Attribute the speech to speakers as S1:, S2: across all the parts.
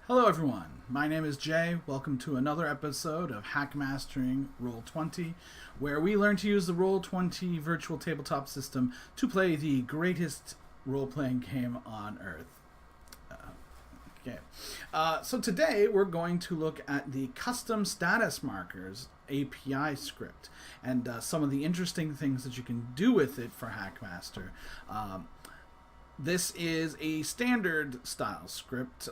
S1: Hello everyone, my name is Jay. Welcome to another episode of Hackmastering Roll20, where we learn to use the Roll20 virtual tabletop system to play the greatest role-playing game on Earth. So today we're going to look at the custom status markers API script and some of the interesting things that you can do with it for Hackmaster. This is a standard style script,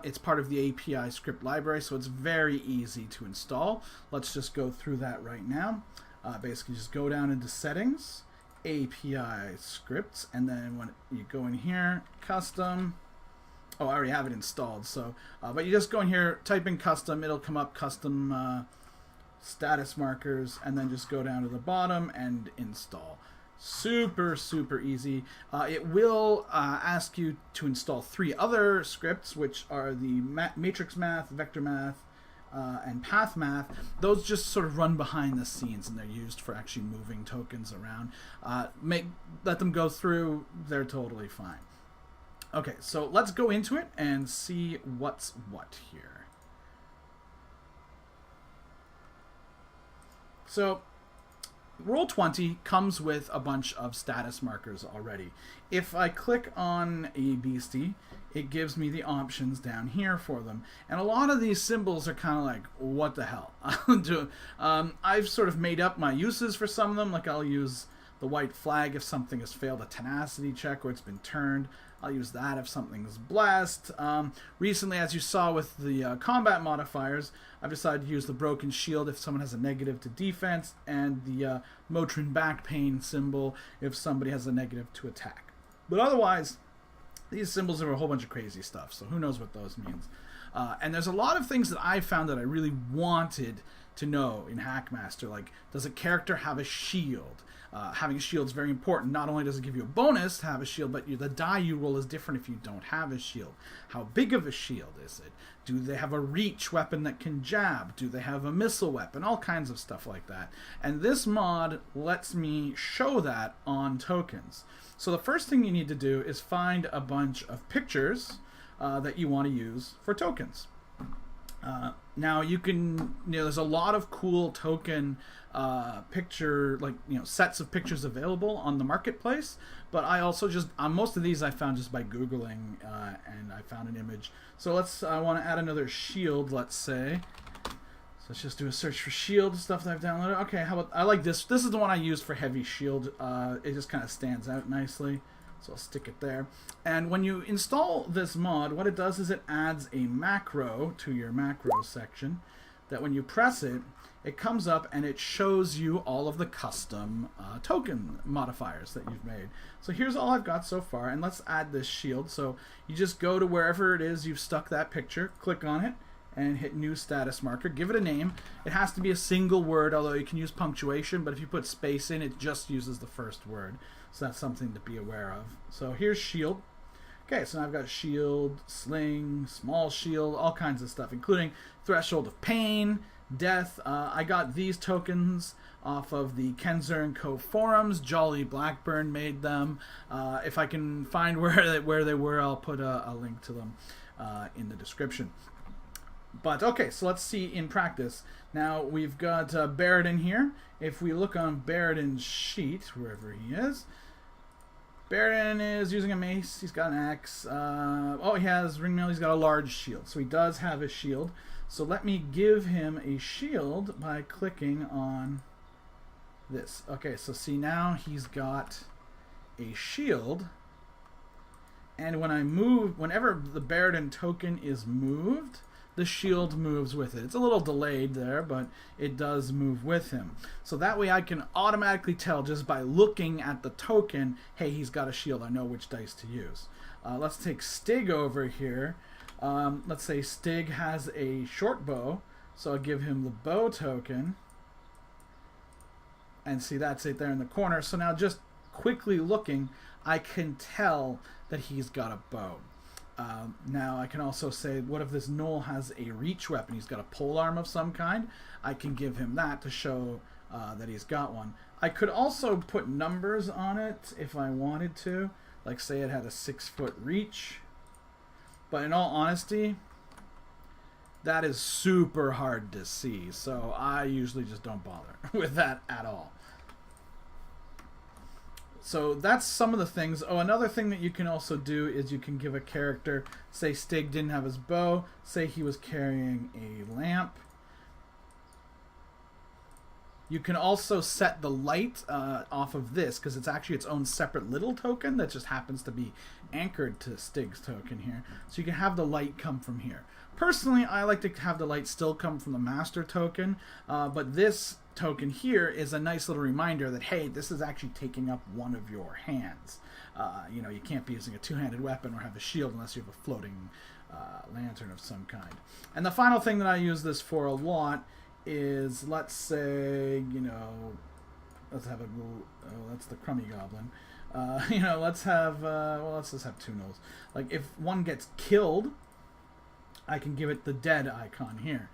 S1: it's part of the API script library, so it's very easy to install. Let's just go through that right now. Basically just go down into settings, API scripts, and then when you go in here, custom. Oh, I already have it installed, so but you just go in here, type in custom, it'll come up custom status markers, and then just go down to the bottom and install. Super easy. It will ask you to install 3 other scripts, which are the matrix math, vector math, and path math. Those just sort of run behind the scenes, and they're used for actually moving tokens around. Let them go through, they're totally fine. Okay, so let's go into it and see what's what here. So Roll20 comes with a bunch of status markers already. If I click on a beastie, it gives me the options down here for them. And a lot of these symbols are kind of like, what the hell? I've sort of made up my uses for some of them, like I'll use the white flag if something has failed a tenacity check or it's been turned. I'll use that if something's blessed. Recently, as you saw with the combat modifiers, I've decided to use the broken shield if someone has a negative to defense, and the Motrin back pain symbol if somebody has a negative to attack. But otherwise, these symbols are a whole bunch of crazy stuff, so who knows what those means. And there's a lot of things that I found that I really wanted to know in Hackmaster, like, does a character have a shield? Having a shield is very important. Not only does it give you a bonus to have a shield, but the die you roll is different if you don't have a shield. How big of a shield is it? Do they have a reach weapon that can jab? Do they have a missile weapon? All kinds of stuff like that. And this mod lets me show that on tokens. So the first thing you need to do is find a bunch of pictures that you want to use for tokens. Now you can, there's a lot of cool token picture, sets of pictures available on the marketplace, but I also just, on most of these I found just by Googling, and I found an image. So I want to add another shield, let's say. So let's just do a search for shield stuff that I've downloaded. Okay, how about, I like this. This is the one I use for heavy shield. It just kind of stands out nicely. So I'll stick it there. And when you install this mod, what it does is it adds a macro to your macro section that when you press it, it comes up and it shows you all of the custom token modifiers that you've made. So here's all I've got so far, and let's add this shield. So you just go to wherever it is you've stuck that picture, click on it, and hit new status marker. Give it a name. It has to be a single word, although you can use punctuation, but if you put space in, it just uses the first word. So that's something to be aware of. So here's shield. Okay, so now I've got shield, sling, small shield, all kinds of stuff, including threshold of pain, death. I got these tokens off of the Kenzer & Co. forums. Jolly Blackburn made them. If I can find where they were, I'll put a link to them in the description. But okay, so let's see in practice. Now we've got Baradin here. If we look on Baradin's sheet, wherever he is, Baradin is using a mace. He's got an axe. Oh, he has ringmail. He's got a large shield. So he does have a shield. So let me give him a shield by clicking on this. Okay, so see now he's got a shield. And when I move, whenever the Baradin token is moved, the shield moves with it. It's a little delayed there, but it does move with him. So that way I can automatically tell just by looking at the token, hey, he's got a shield. I know which dice to use. Let's take Stig over here. Let's say Stig has a short bow, so I'll give him the bow token. And see, that's it there in the corner. So now just quickly looking, I can tell that he's got a bow. Now I can also say, what if this gnoll has a reach weapon? He's got a polearm of some kind. I can give him that to show that he's got one. I could also put numbers on it if I wanted to. Like say it had a 6-foot reach. But in all honesty, that is super hard to see. So I usually just don't bother with that at all. So that's some of the things. Oh, another thing that you can also do is you can give a character, say Stig didn't have his bow, say he was carrying a lamp. You can also set the light off of this, because it's actually its own separate little token that just happens to be anchored to Stig's token here. So you can have the light come from here. Personally, I like to have the light still come from the master token, but this token here is a nice little reminder that, hey, this is actually taking up one of your hands. You know, you can't be using a two-handed weapon or have a shield unless you have a floating lantern of some kind. And the final thing that I use this for a lot is, let's say, you know, let's have a little, oh, that's the crummy goblin. You know, let's have, well, let's just have two nulls. Like, if one gets killed, I can give it the dead icon here.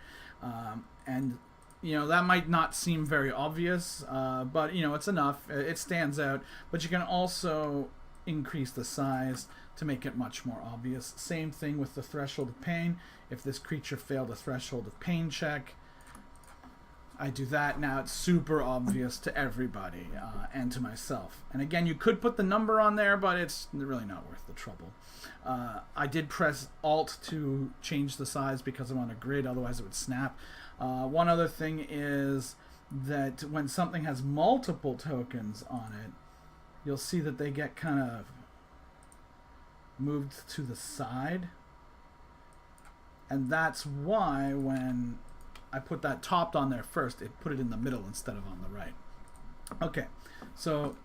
S1: And, you know, that might not seem very obvious, but, you know, it's enough. It stands out. But you can also increase the size to make it much more obvious. Same thing with the threshold of pain. If this creature failed a threshold of pain check, I do that. Now it's super obvious to everybody and to myself. And again, you could put the number on there, but it's really not worth the trouble. I did press Alt to change the size because I'm on a grid, otherwise it would snap. One other thing is that when something has multiple tokens on it, you'll see that they get kind of moved to the side. And that's why when I put that topped on there first, it put it in the middle instead of on the right. Okay, so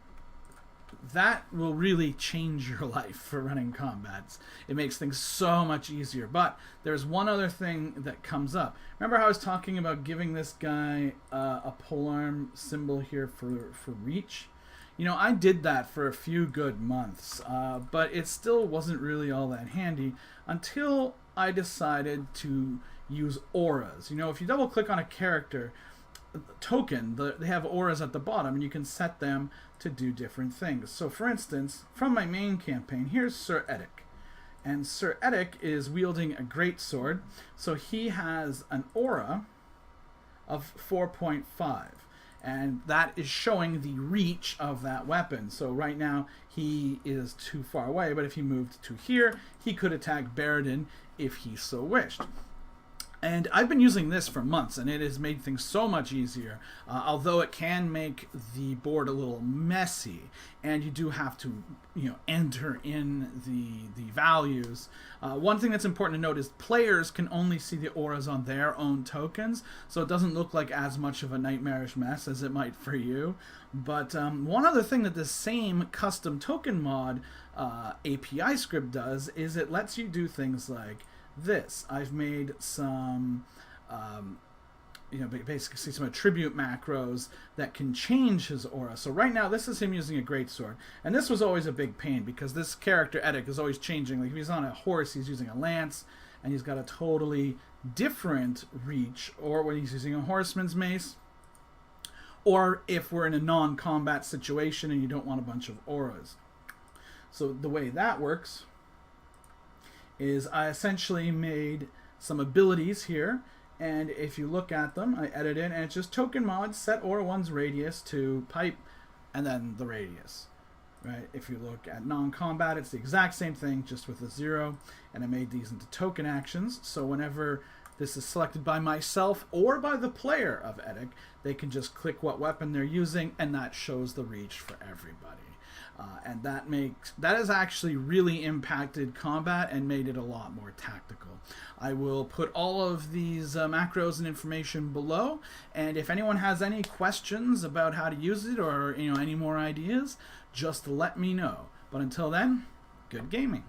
S1: that will really change your life for running combats. It makes things so much easier. But there's one other thing that comes up. Remember how I was talking about giving this guy a polearm symbol here for reach? You know, I did that for a few good months, but it still wasn't really all that handy until I decided to use auras. You know, if you double click on a character token, they have auras at the bottom, and you can set them to do different things. So for instance, from my main campaign, here's Sir Edic. And Sir Edic is wielding a great sword, so he has an aura of 4.5. And that is showing the reach of that weapon. So right now he is too far away, but if he moved to here, he could attack Baradin if he so wished. And I've been using this for months, and it has made things so much easier, although it can make the board a little messy, and you do have to, you know, enter in the values. One thing that's important to note is players can only see the auras on their own tokens, so it doesn't look like as much of a nightmarish mess as it might for you. But one other thing that this same custom token mod API script does is it lets you do things like this. I've made some, you know, basically some attribute macros that can change his aura. So right now, this is him using a greatsword, and this was always a big pain because this character Edic is always changing. Like if he's on a horse, he's using a lance, and he's got a totally different reach. Or when he's using a horseman's mace, or if we're in a non-combat situation and you don't want a bunch of auras. So the way that works is I essentially made some abilities here, and if you look at them, I edit in, and it's just token mod, set aura 1's radius to pipe, and then the radius. Right? If you look at non-combat, it's the exact same thing, just with a 0, and I made these into token actions, so whenever this is selected by myself or by the player of Edic, they can just click what weapon they're using, and that shows the reach for everybody. And that has actually really impacted combat and made it a lot more tactical. I will put all of these macros and information below, and if anyone has any questions about how to use it or, you know, any more ideas, just let me know. But until then, good gaming.